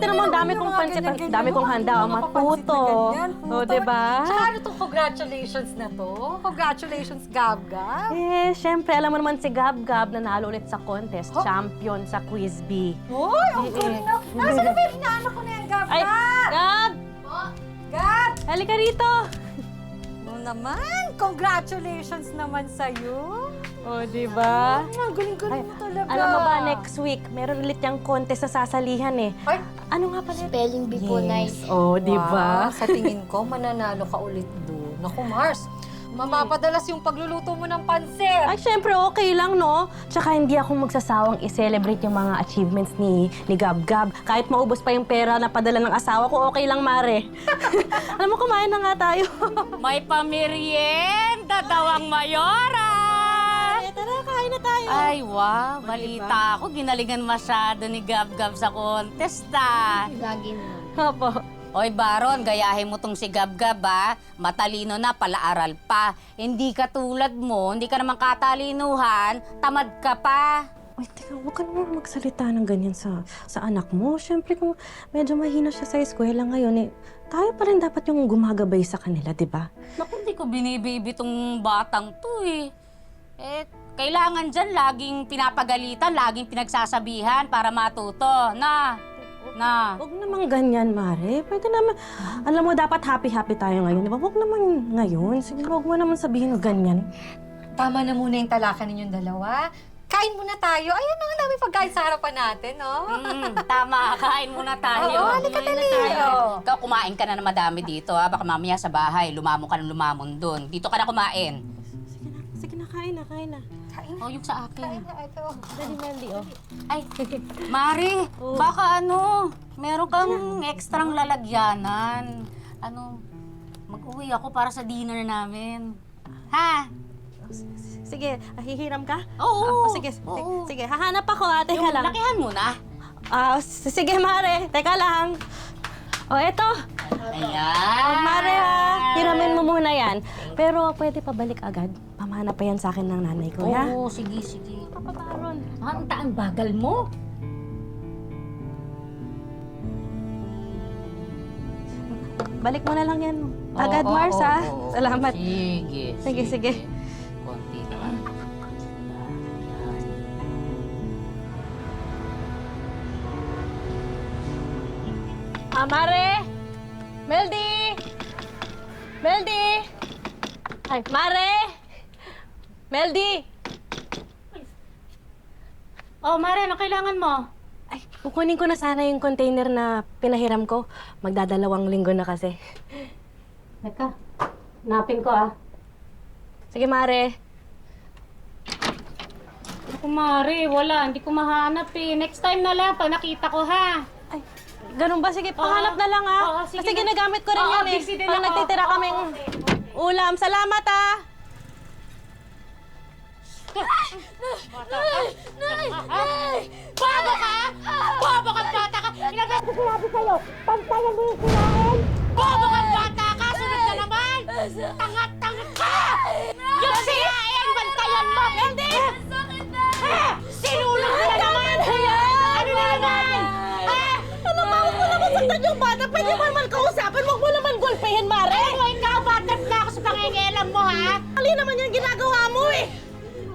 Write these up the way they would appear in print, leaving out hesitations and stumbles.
tinan mo, ang dami kong pansit, ang dami kong handa, ang matuto. O, diba? Tsaka ano itong congratulations na to? Congratulations, Gab-Gab. Eh, syempre, alam mo naman si Gab-Gab nanalo ulit sa contest, champion sa Quiz Bee. Hoy, ang galing na. Nasaan na ba yung inaanak ko na yan, Gab-Gab? Ay, Gab! Gab! Halika rito! Oo naman, congratulations naman sa'yo. O, diba? Ang galing-galing mo talaga. Alam mo ba, next week, meron ulit yung contest na sasalihan eh. Ay, Ano nga pala? Spelling bee po, nice. O, diba? wow, sa tingin ko, mananalo ka ulit doon. Naku, Mars, mapapadalas yung pagluluto mo ng pansit. Ay, syempre, okay lang, no? Tsaka hindi ako magsasawang i-celebrate yung mga achievements ni Gab-Gab. Kahit maubos pa yung pera na padala ng asawa ko, okay lang, Mare. Alam mo, kumain na nga tayo. May pamerienda daw ang Mayora! Tara, kain na tayo. Ay, wow. Balita ako. Ginalingan masyado ni Gab-Gab sa contest, ah. Lagi naman. Opo. Oy, Baron, gayahin mo tong si Gab-Gab, ah. Matalino na, palaaral pa. Hindi ka tulad mo, hindi ka naman katalinuhan, tamad ka pa. Uy, teka, huwag ka naman magsalita ng ganyan sa anak mo. Syempre, kung medyo mahina siya sa eskwela ngayon, eh, tayo pa rin dapat yung gumagabay sa kanila, di ba? Naku, hindi ko binibibi tong batang to, eh. Eh, kailangan dyan laging pinapagalitan, laging pinagsasabihan para matuto. Na. Huwag naman ganyan, Mare. Pwede naman, alam mo, dapat happy-happy tayo ngayon, di ba? Huwag naman ngayon. Sige, huwag mo naman sabihin ganyan. Tama na muna yung talakan ninyong dalawa. Kain muna tayo. Ayan na, ang dami pagkain sa harapan natin, no? Tama, kain muna tayo. Oo, halika Kumain na dali. tayo. Oo. Ikaw, kumain ka na ng madami dito, ha? Baka mamaya sa bahay, lumamon ka ng lumamon doon. Dito ka na kumain. Sige na, kain na, kain na. Oh, yung sa akin. Ito. Dali, Meldy, oh. Ay, Mari, baka meron kang ekstrang lalagyanan. Mag-uwi ako para sa dinner namin. Ha? Sige, hihiram ka? Oo. Sige, Oo. sige, hahanap ako, ate ka Yung lang. lakihan mo na. Sige, Mare. Teka lang. O, eto. Ayan. Mare, hiramin mo muna yan. Pero pwede pabalik agad. Pamana pa yan sa akin ng nanay ko, ya? Oo, sige, sige. Papa Baron. Ang bagal mo. Balik mo na lang yan. Agad, Mars, ha? Salamat. Sige, Sige. Konti lang. Mare! Meldy! Meldy! Ay, Mare! Meldy! Oh, Mare, ano kailangan mo? Ay, kukunin ko na sana yung container na pinahiram ko. Magdadalawang linggo na kasi. Teka, hanapin ko, ah. Sige, Mare. Ako, Mare, wala. Hindi ko mahanap, eh. Next time na lang, pag nakita ko, ha? Ay, ganun ba? Sige, pahanap na lang, ha? Oo, sige Kasi na. ginagamit ko rin Oo, yan, eh. busy din Pag ako. nagtitira Oo, kaming okay. ulam. Salamat, ha? Bobo ka! Bobo kang bata ka! Sinabi sa'yo, pantayan mo yung sinain! Bobo kang bata ka! Sunod na naman! Tanga-tanga ka! Yung sinain, bantayan mo! Hindi! Sinulog mo na naman! Ano na naman? Alam mo, huwag mo naman saktan yung bata. Pwede mo naman kausapin. Huwag mo naman gulpihin, Mare. Ano, ikaw, batad na ako sa pangingialam mo, ha? Mali naman yung ginagawa mo, eh.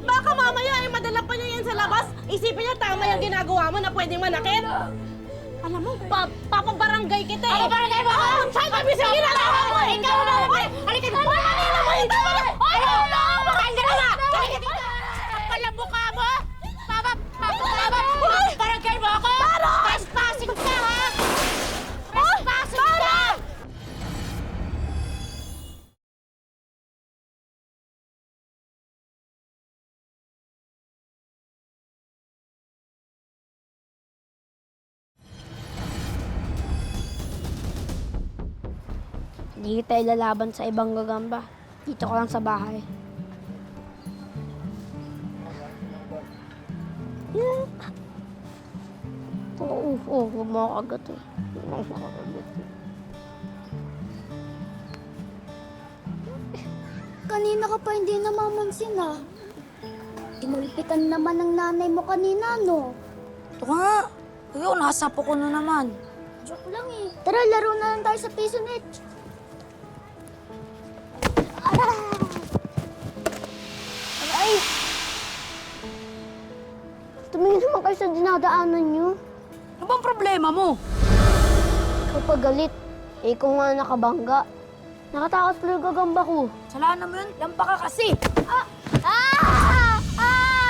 Baka mamaya, eh, madala pa niya yan sa labas. Isipin niya tama yung ginagawa mo na pwedeng manakit. Alam mo, papabarangay kita, eh. Papabarangay mo ako? Saan kami sa ginagawa mo, eh? Ikaw na naman! Halika dito! Mali naman yung tama. Ay, no! Makain ka naman! Halika dito! Kapal ang mukha mo! Barangay mo ako! Trespassing ka, ha? Trespassing ka! Hindi tayo lalaban sa ibang gagamba. Dito ko lang sa bahay. Huwag mo ako agad eh. Kanina ka pa hindi namamansin ah. Inulpitan naman ng nanay mo kanina, no? Ito nga. Ayun, nasapo ko na naman. Joke lang eh. Tara, laro na lang tayo sa piso net. Aray! Tumingin naman kayo sa dinadaanan niyo. Ano bang problema mo? Kapag galit, ikaw nga nakabangga. Nakatakas pala yung gagamba ko. Salanan mo yun, lampa ka kasi.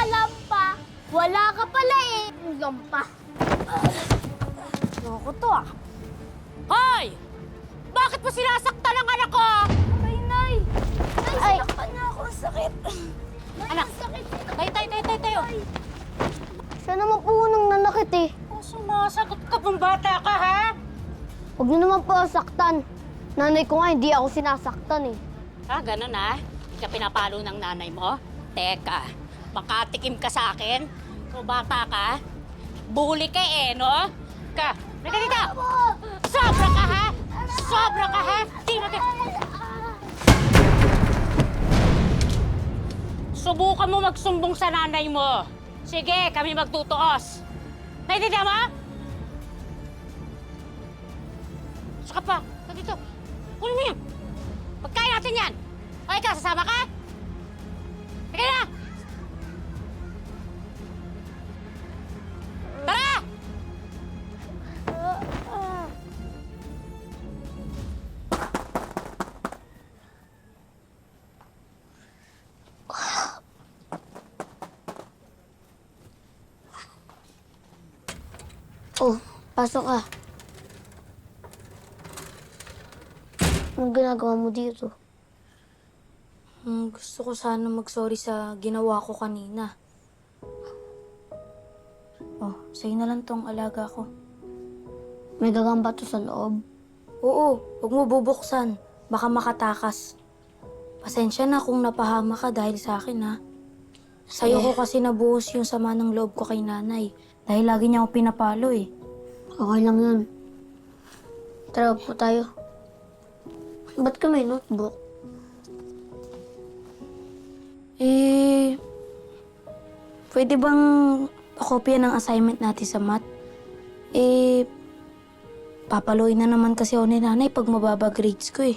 Lampa! Wala ka pala eh. Lampa. Loko to ah. Hoy! Bakit mo sinasaktan ang anak ko? Ay, Nay! Ay, sinakpan na ako. Ang sakit. Anak, tayo. Siya naman po unang nanakit eh. Oh, sumasagot ka pang bata ka, ha? Huwag niyo naman po ako saktan. Nanay ko nga, hindi ako sinasaktan eh. Ah, ganun ah? Hindi ka pinapalo ng nanay mo? Teka, makatikim ka sa akin? Kung bata ka? Bully ka eh, no? Halika dito! Sobra ka, ha? Sobra ka, ha? Di mo Subukan mo magsumbong sa nanay mo. Sige, kami magtutuos. Naiintindihan mo? Saka pa, dito. Kunin mo yan. Pagkain natin yan. O ikaw, sasama ka? Sige na! Tara! Oh, pasok ka. Anong ginagawa mo dito? Gusto ko sana mag-sorry sa ginawa ko kanina. Oh, sa'yo na lang tong alaga ko. May gagamba to sa loob. Oo, huwag mo bubuksan. Baka makatakas. Pasensya na kung napahama ka dahil sa akin, ha? Sa'yo ko kasi nabuhos yung sama ng loob ko kay nanay. Dahil lagi niya ako pinapalo, eh. Okay lang yun. Tara po tayo. Ba't ka may notebook? Pwede bang pakopya ng assignment natin sa math? Papaluin na naman kasi ako ni nanay pag mababa grades ko, eh.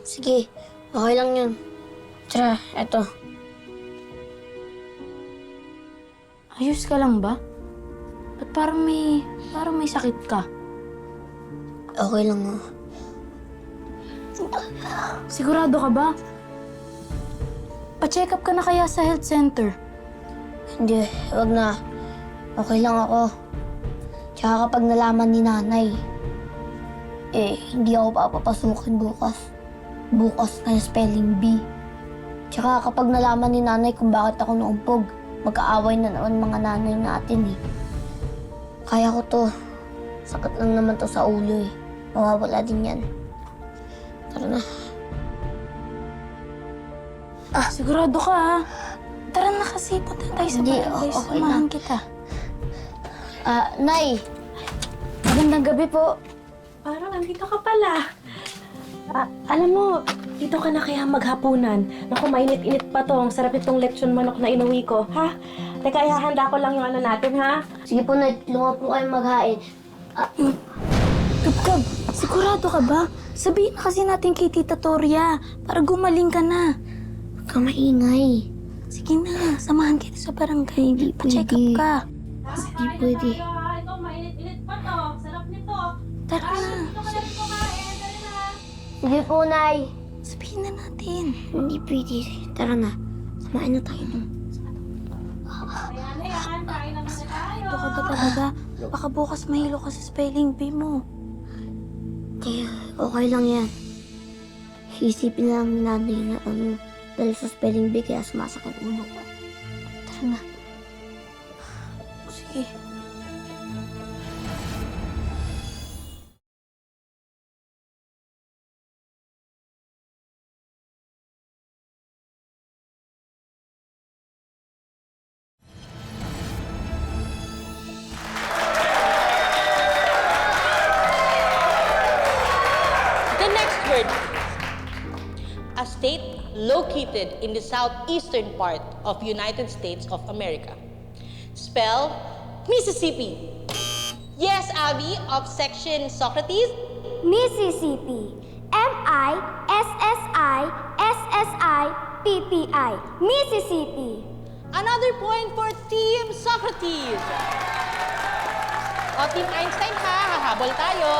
Sige, okay lang yun. Tara, eto. Ayos ka lang ba? Ba't parang may sakit ka? Okay lang oh. Sigurado ka ba? Pa-check up ka na kaya sa health center? Hindi, wag na. Okay lang ako. Tsaka kapag nalaman ni nanay, hindi ako papapasukin bukas. Bukas na yung spelling bee. Tsaka kapag nalaman ni nanay kung bakit ako naumpog, magkaaway na naman mga nanay natin eh. Kaya ko to. Sakit lang naman to sa ulo eh. Mawawala din yan. Tara na. Sigurado ka, ha? Tara na kasi, punta tayo sa Hindi, barangay. okay Samahan lang. kita. Nay! Magandang gabi po. Parang nandito ka pala. Alam mo, dito ka na kaya maghapunan. Naku, mainit-init pa to. Ang sarap itong lechon manok na inuwi ko. Ha? Teka, ihahanda ko lang yung ano natin, ha? Sige po, Nay. Tulungan po kayo maghain. Gab, sigurado ka ba? Sabihin na kasi natin kay Tita Toria para gumaling ka na. Huwag ka maingay. Sige na, samahan kita sa barangay. Hindi Pa-check up pwede. ka. Hindi pwede. Ito, mainit-init pa to. Sarap nito. Tara na. Sige po, Nay. Sabihin na natin. Hindi pwede. Tara na. Samain na tayo dun. Ito ka ba talaga? Baka bukas mahilo ka sa spelling bee mo. Kaya, okay lang yan. Isipin lang ni nanay na dahil sa spelling bee kaya sumasakit ulo ko. Tara na. Sige. The next word, a state located in the southeastern part of United States of America. Spell Mississippi. Yes, Abby, of section Socrates. Mississippi. Mississippi. Mississippi. Another point for Team Socrates. O, Team Einstein ha, hahabol tayo.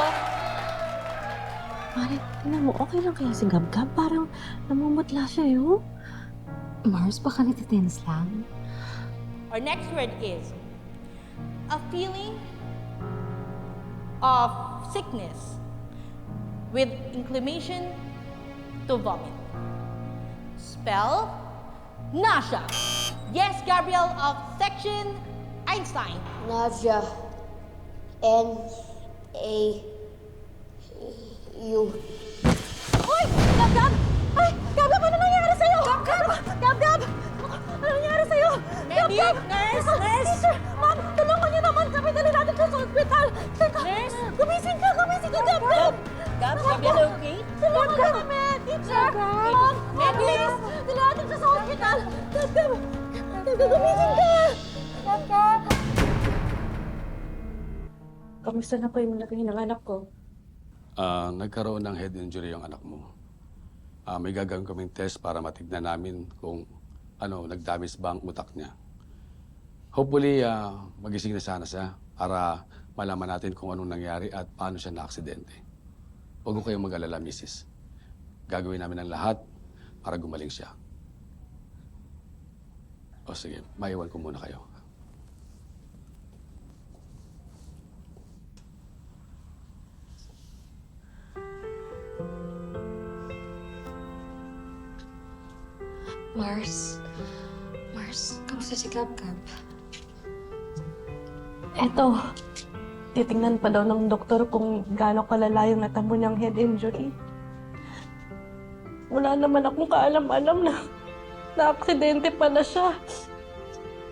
Mare, tingnan mo, okay lang kaya si Gab-Gab? Parang namumutla siya yun. Mars, baka natitense lang. Our next word is a feeling of sickness with inclination to vomit. Spell nausea. Yes, Gabriel of section Einstein. Nausea. N-A-U. Uy! Gab-Gab! Ay! Gab-Gab, ano nangyari sa'yo? Gab-Gab! Gab-Gab! Ano nangyari sa'yo? Medic, nurse, nurse. Teacher! Ma'am, tulungan niyo naman kami. Dali natin siya sa ospital. Teka! Nurse? Gumising ka! Gab-Gab! Gab, Gabriel, okay? Tulungan ka kami! Teacher! Ma'am! Please! Dali natin siya sa ospital. Gab-Gab! Gab-Gab, gumising ka! Gab-Gab! Kamusta na po yung laki ng anak ko? Nagkaroon ng head injury yung anak mo. May gagawin kaming test para matignan namin kung nag-damage ba ang utak niya. Hopefully, magising na sana siya para malaman natin kung anong nangyari at paano siya na-aksidente. Huwag ko kayong mag-alala, Mrs. Gagawin namin ang lahat para gumaling siya. O sige, maiwan ko muna kayo. Mars, kamusta si Gab-Gab? Eto, titingnan pa daw ng doktor kung gaano kalala yung natamo niyang head injury. Wala naman akong kaalam-alam na aksidente pala siya.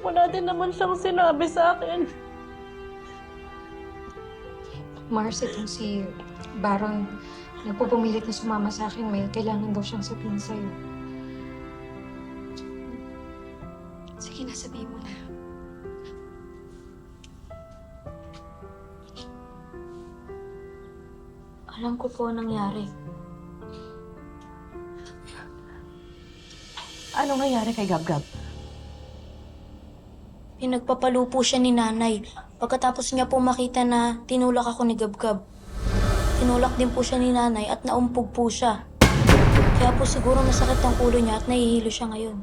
Wala din naman siyang sinabi sa akin. Mars, itong si Baron, nagpupumilit na sumama sa akin. May kailangan daw siyang sabihin sa'yo. Sige na, sabihin mo na. Alam ko po ang nangyari. Ano nangyari kay Gab-Gab? Pinagpapalo po siya ni nanay. Pagkatapos niya po makita na tinulak ako ni Gab-Gab. Tinulak din po siya ni nanay at naumpog po siya. Kaya po siguro masakit ang ulo niya at nahihilo siya ngayon.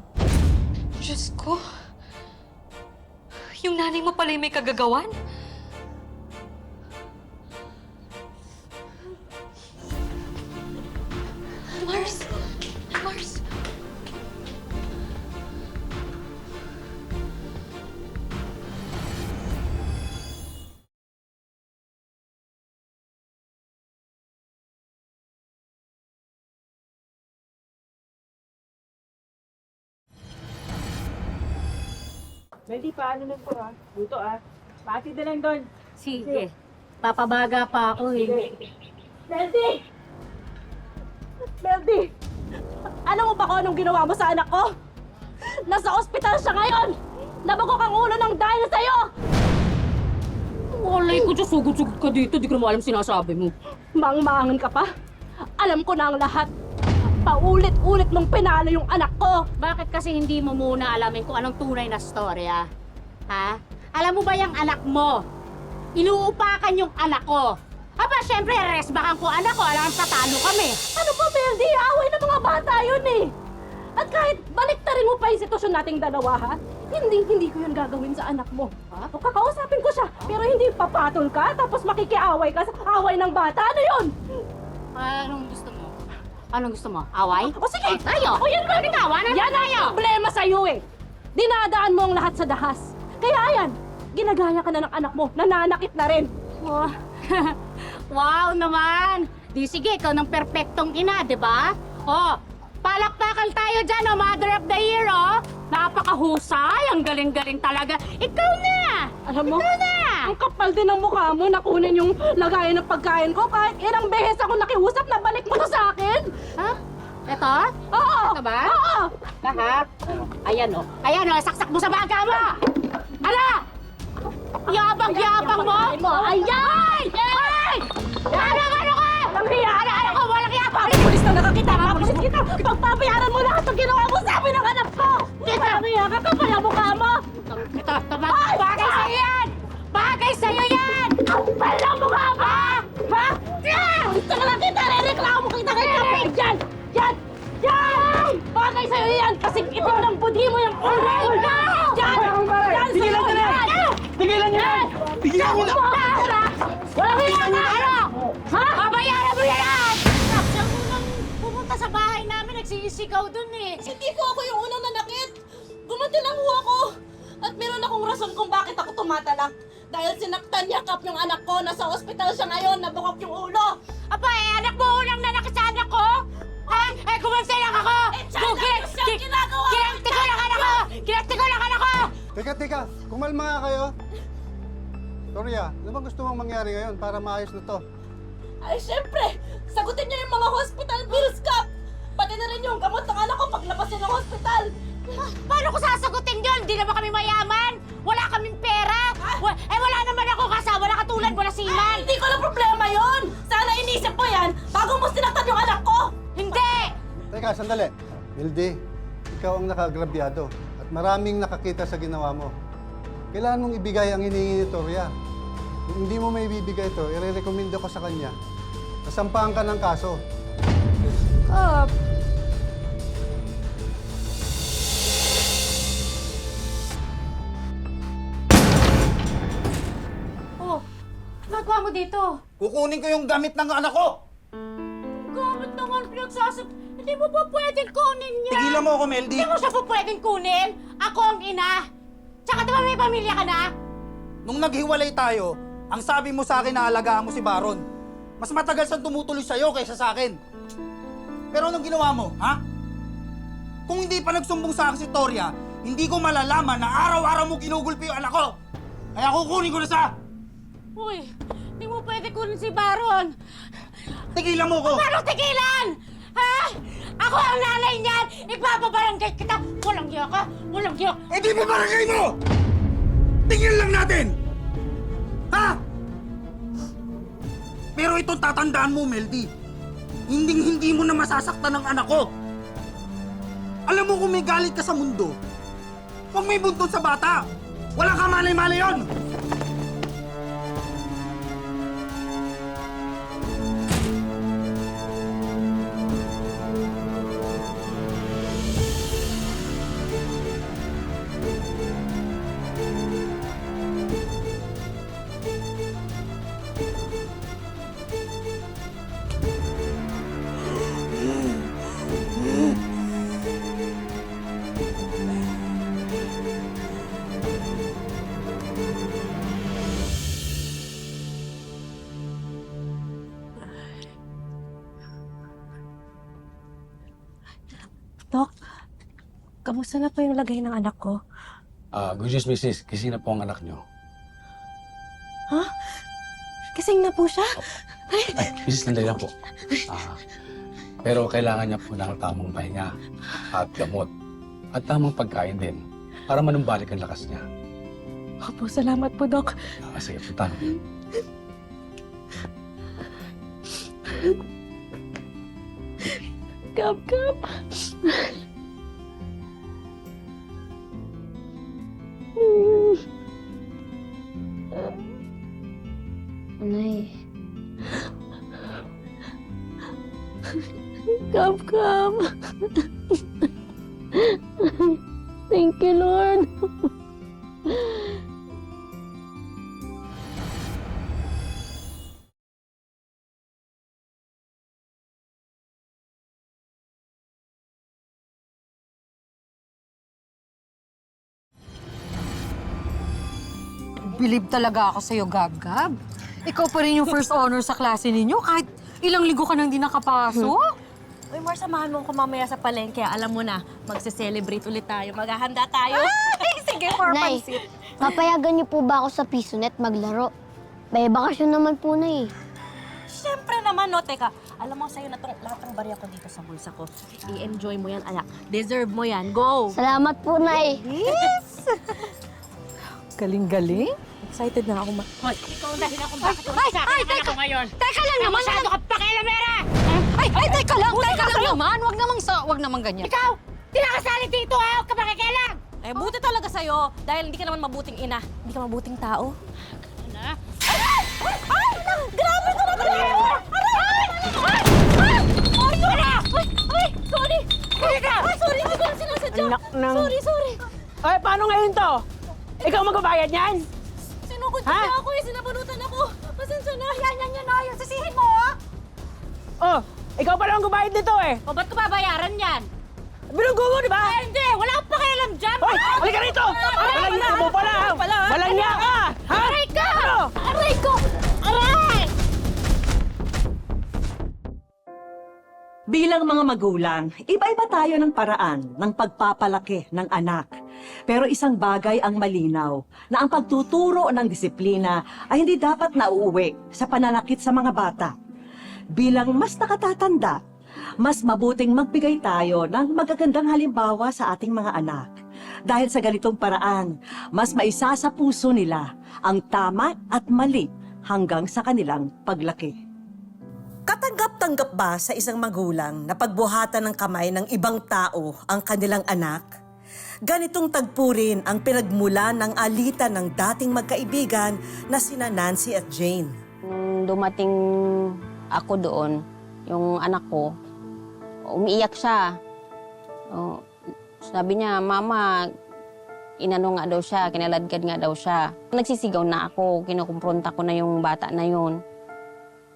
Diyos ko. Yung nanay mo pala yung may kagagawan? Mars! Mars! Meldy, paano lang po Buto Pati na lang doon. Sige. Papabaga pa ako eh. Meldy! Meldy! Alam mo ba kung anong ginawa mo sa anak ko? Nasa ospital siya ngayon! Nabagok ang ulo ng dahil sa'yo! Walay ko, Diyos, sugod-sugod ka dito. Di ko naman alam sinasabi mo. Mangmangan ka pa? Alam ko na ang lahat. Paulit-ulit mong pinalo yung anak ko! Bakit kasi hindi mo muna alamin kung anong tunay na storya? Ha? Alam mo ba yung anak mo? Inuupakan yung anak ko. Aba, syempre, resbakan ko anak ko. Alam, patalo kami. Ano ba, Meldy? Away ng mga bata yun eh! At kahit baliktarin mo pa yung sitwasyon nating dalawa, ha? Hindi ko yun gagawin sa anak mo. Ha? O kakausapin ko siya, pero hindi papatol ka, tapos makikiaway ka sa away ng bata. Ano yun? Anong gusto mo? Anong gusto mo? Away? O sige! Tayo! O yan ba? Tawanan Yan ang tayo! problema sa'yo eh! Dinadaan mo ang lahat sa dahas. Kaya ayan, ginagaya ka na ng anak mo, nananakit na rin. Oh. Wow naman! Di sige, ikaw ng perpektong ina, di ba? Oh, palakpakan tayo dyan, oh, Mother of the Year, oh! Napakahusay! Ang galing-galing talaga! Ikaw na! Alam mo, Ikaw na! ang kapal din ng mukha mo na kunin yung lagayan ng pagkain ko. Kahit ilang beses ako nakiusap na balik mo to sa akin. Ha? Ito? Oo! Ito ba? Oo! Lahat? Ayan, oh. Ayan, oh. Saksak mo sa baga mo! Ala! Yabang-yabang mo! Ayan! Ay! Ano ka? Ano ko? Walang yabang! Pulis na nakakita! Pulis kita! Pagpapayaran mo lahat ng ginawa mo sa amin ng anak ko! Kita! Kapal ang mukha mo! Ito! Bagay sa'yo yan! Bagay sa'yo yan! Kapal ang mukha mo! Ha? Gusto ka lang kita! Rereklamo kita kay Kapal! Yan! Yan! Yan! Bagay sa'yo yan! Kasi ito ng budi mo yung uray! Yan! Yan! Tigilan ka na! Tigilan niyo yan! Tigilan mo na! Walang hiya na! Ano? Ha? Babayaran mo yan! Siya unang pumunta sa bahay namin, nagsisigaw dun eh. Hindi ko ako yung unang nanakit. Gumanti lang ho ako. At meron akong rason kung bakit ako tumatalak. Dahil sinaktan yakap yung anak ko. Nasa ospital siya ngayon, nabukok yung ulo. Aba anak mo unang nanakit sa anak ko? Ha? Kumanti lang ako! Kinakti ko lang anak ko! Kinakti ko lang anak ko! Teka, kumalma nga kayo. Toria, ano bang gusto mong mangyari ngayon para maayos na to? Ay, syempre! Sagutin niyo yung mga hospital bills, Kap! Pati na rin yung gamot ng anak ko paglabas niya ng hospital. Paano ko sasagutin yun? Di naman kami mayaman! Wala kaming pera! Wala naman ako kasama na katulad mo na siman! Hindi ko na problema yon. Sana inisip mo yan bago mo sinaktan yung anak ko! Hindi! Teka, sandali. Mildy, ikaw ang nakagrabyado at maraming nakakita sa ginawa mo. Kailangan mong ibigay ang hinihingi ni Toria. Kung hindi mo may ibibigay ito, irerekomendo ko sa kanya. Nasampahan ka ng kaso. Oh, nagawa mo dito? Kukunin ko yung gamit ng anak ko! Gamit naman pinagsasab... Hindi mo pa pwedeng kunin niya! Tigilan mo ako, Meldy! Hindi mo siya pa pwedeng kunin! Ako ang ina! Tsaka diba may pamilya ka na? Nung naghiwalay tayo, ang sabi mo sa akin na alagaan mo si Baron. Mas matagal siyang tumutuloy sa'yo kaysa sa akin. Pero anong ginawa mo, ha? Kung hindi pa nagsumbong sa akin si Toria, hindi ko malalaman na araw-araw mo kinugulpi yung anak ko. Kaya kukunin ko na siya! Uy, hindi mo pwede kunin si Baron! Tigilan mo ko! Paano tigilan? Ha? Ako ang nanay niyan! Ipapabarangay kita! Walang giya ka! Walang giya! Eh di ba barangay mo? Tingin lang natin! Ha? Pero ito tatandaan mo, Meldy. Hindi mo na masasaktan ng anak ko. Alam mo kung may galit ka sa mundo, huwag may buntod sa bata. Wala ka malay-malay yun! Dok, kamusta na po yung lagay ng anak ko? Good news, Mrs. Gising na po ang anak nyo. Ha? Kising na po siya? Ay, Mrs. Nanday lang po. Pero kailangan niya po ng tamang pahinga at gamot at tamang pagkain din para manumbalik ang lakas niya. Opo, salamat po, Dok. Sige, punta. Kap. Nay, Kap. Thank you, Lord. Believe talaga ako sa'yo, Gab-Gab. Ikaw pa rin yung first honor sa klase ninyo kahit ilang linggo ka nang di nakapasok. Uy, Mar, samahan mo ko mamaya sa palengke. Alam mo na, magse-celebrate ulit tayo. Maghahanda tayo. Ay, sige, for Nay, pansit. papayagan niyo po ba ako sa Pisonet maglaro? May bakasyon naman po na eh. Siyempre naman, no? Teka, alam mo sa'yo na tong lahat ng barya ko dito sa bulsa ko. I-enjoy mo yan, anak. Deserve mo yan. Go! Salamat po, Nay. Galing-galing. Excited na ako Hoy, ikaw ang dahilan kung bakit wala sa akin ang anak ko ngayon. Teka lang naman! Masyado ka pakialamera! Teka lang naman! Wag naman ganyan. Ikaw! Di na kasali dito ha! Huwag ka pakikialam! Eh, buti talaga sa'yo. Dahil hindi ka naman mabuting ina. Hindi ka mabuting tao. Na? Grabe ka na talaga! Sorry! Sorry, hindi ko lang sinasadya. Anak ng... Sorry. Ay, paano ngayon to? Ikaw magbabayad niyan? Sinugod Ha? niya ako eh. Sinabunutan ako. Pasensya na. Yan na. Yung sisihin mo, ha? Oh, ikaw pala ang gubayad nito eh. O ba't ko babayaran yan? Binunggo mo, di ba? Ay, hindi! Wala akong pakialam dyan! Hoy, halika rito! Walang niya mo pala! Walang niya ka! Ha? Aray ka! Ano? Aray ko! Aray! Bilang mga magulang, iba-iba tayo ng paraan ng pagpapalaki ng anak. Pero isang bagay ang malinaw, na ang pagtuturo ng disiplina ay hindi dapat nauuwi sa pananakit sa mga bata. Bilang mas nakatatanda, mas mabuting magbigay tayo ng magagandang halimbawa sa ating mga anak. Dahil sa ganitong paraan, mas maisa sa puso nila ang tama at mali hanggang sa kanilang paglaki. Katanggap-tanggap ba sa isang magulang na pagbuhatan ng kamay ng ibang tao ang kanilang anak? Ganitong tagpo rin ang pinagmulan ng alitan ng dating magkaibigan na sina Nancy at Jane. Nung dumating ako doon, yung anak ko, umiiyak siya. Sabi niya, Mama, inano nga daw siya, kinaladkad nga daw siya. Nagsisigaw na ako, kinukumpronta ko na yung bata na yun.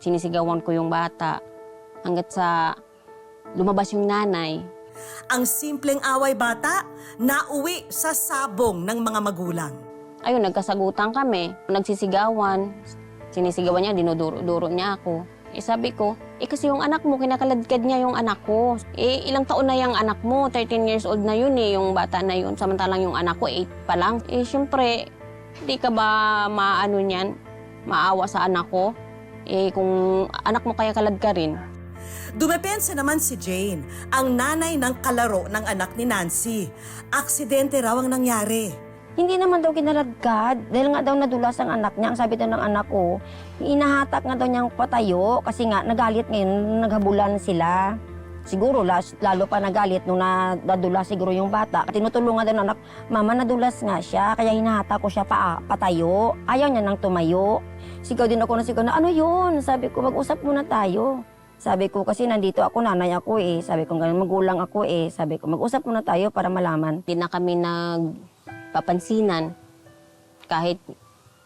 Sinisigawan ko yung bata hanggat sa lumabas yung nanay. Ang simpleng away bata, nauwi sa sabong ng mga magulang. Ayun, nagkasagutan kami. Nagsisigawan. Sinisigawan niya, dinuduro-duro niya ako. Sabi ko, kasi yung anak mo, kinakaladkad niya yung anak ko. Ilang taon na yung anak mo? 13 years old na yun yung bata na yun. Samantalang yung anak ko, 8 pa lang. Siyempre, di ka ba maano niyan? Maawa sa anak ko? Kung anak mo kaya kaladka rin. Dumepensa naman si Jane, ang nanay ng kalaro ng anak ni Nancy. Aksidente raw ang nangyari. Hindi naman daw kinaladkad. Dahil nga daw nadulas ang anak niya. Ang sabi daw ng anak ko, inahatak nga daw niyang patayo kasi nga nagalit ngayon, naghabulan sila. Siguro lalo pa nagalit nung nadulas siguro yung bata. Tinutulungan daw ng anak, Mama, nadulas nga siya, kaya hinahatak ko siya patayo. Ayaw niya nang tumayo. Sigaw din ako na ano yun? Sabi ko, mag-usap muna tayo. Sabi ko, kasi nandito ako, nanay ako eh. Sabi ko, magulang ako eh. Sabi ko, mag-usap muna tayo para malaman. Hindi na kami nagpapansinan kahit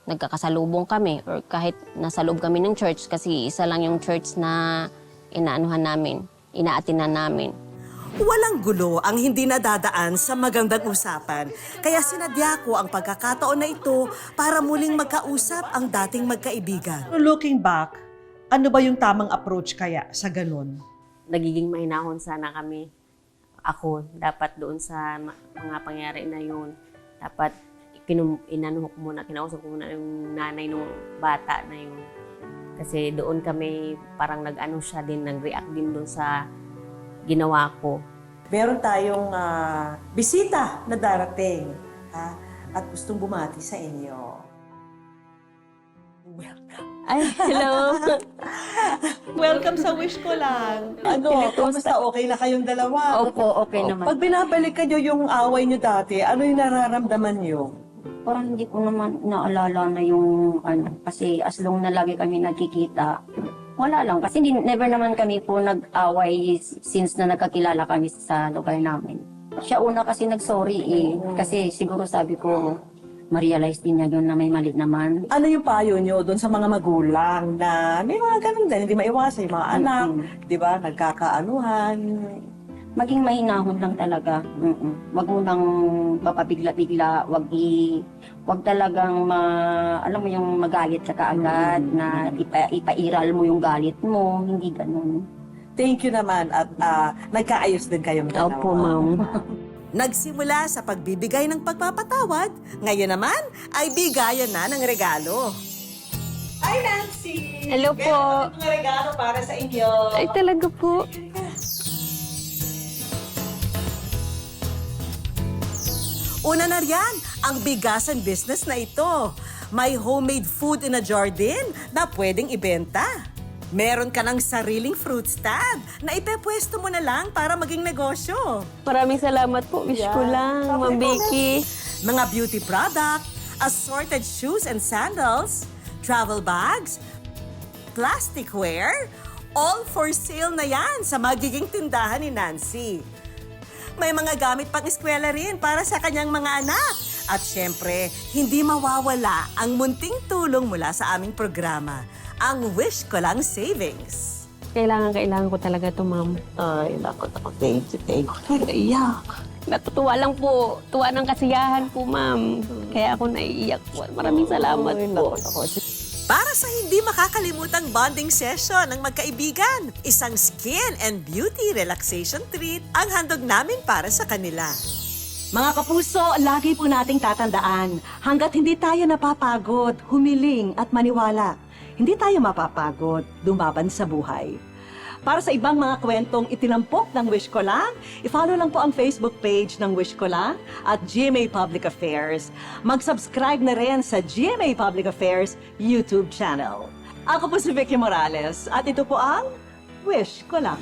nagkakasalubong kami or kahit nasa loob kami ng church kasi isa lang yung church na inaanuhan namin, inaatinan namin. Walang gulo ang hindi nadadaan sa magandang usapan. Kaya sinadya ko ang pagkakataon na ito para muling magkausap ang dating magkaibigan. Looking back, ano ba yung tamang approach kaya sa ganun? Nagiging mahinahon sana kami. Ako, dapat doon sa mga pangyari na yun, dapat inanuhok muna, kinausap ko muna yung nanay ng bata na yun. Kasi doon kami parang nag-ano siya din, nag-react din doon sa ginawa ko. Meron tayong bisita na darating at gustong bumati sa inyo. Welcome. Ay, hello! Welcome sa wish ko lang. Kamusta? Okay na kayong dalawa? Opo, okay naman. Pag binabalikan nyo yung away nyo dati, ano yung nararamdaman nyo? Parang hindi ko naman naalala na yung kasi as long na lagi kami nagkikita, wala lang. Kasi never naman kami po nag-away since na nagkakilala kami sa lugar namin. Siya una kasi nag-sorry eh. Kasi siguro sabi ko, ma-realize din niya yun na may mali naman. Ano yung payo nyo doon sa mga magulang na may mga ganun din, hindi maiwasan yung mga anak, di ba, nagkakaanuhan? Maging mahinahon lang talaga. Wag mo nang papabigla-bigla, wag talagang alam mo yung magalit sa kaagad na ipairal mo yung galit mo, hindi ganun. Thank you naman at nagkaayos din kayong dalawa. Opo, ma'am. Nagsimula sa pagbibigay ng pagpapatawad, ngayon naman ay bigayan na ng regalo. Hi, Nancy! Hello po! Meron mga regalo para sa inyo. Ay, talaga po. Una na riyan ang bigasan business na ito. May homemade food in a jar din na pwedeng ibenta. Meron ka ng sariling fruit stand na ipepwesto mo na lang para maging negosyo. Maraming salamat po. Wish ko lang, Ma'am Vicky. Mga beauty product, assorted shoes and sandals, travel bags, plasticware, all for sale na yan sa magiging tindahan ni Nancy. May mga gamit pang eskwela rin para sa kanyang mga anak. At syempre, hindi mawawala ang munting tulong mula sa aming programa, ang Wish Ko Lang Savings. Kailangan ko talaga to, Ma'am. Ay, naku. Thank you. Naiiyak. Natutuwa lang po. Tuwa ng kasiyahan po, Ma'am. Kaya ako naiiyak po. Maraming salamat po. Para sa hindi makakalimutang bonding session ng magkaibigan, isang skin and beauty relaxation treat ang handog namin para sa kanila. Mga kapuso, lagi po nating tatandaan, hanggat hindi tayo napapagod, humiling at maniwala, hindi tayo mapapagod, lumaban sa buhay. Para sa ibang mga kwentong itinampok ng Wish Ko Lang, i-follow lang po ang Facebook page ng Wish Ko Lang at GMA Public Affairs. Mag-subscribe na rin sa GMA Public Affairs YouTube channel. Ako po si Vicky Morales at ito po ang Wish Ko Lang.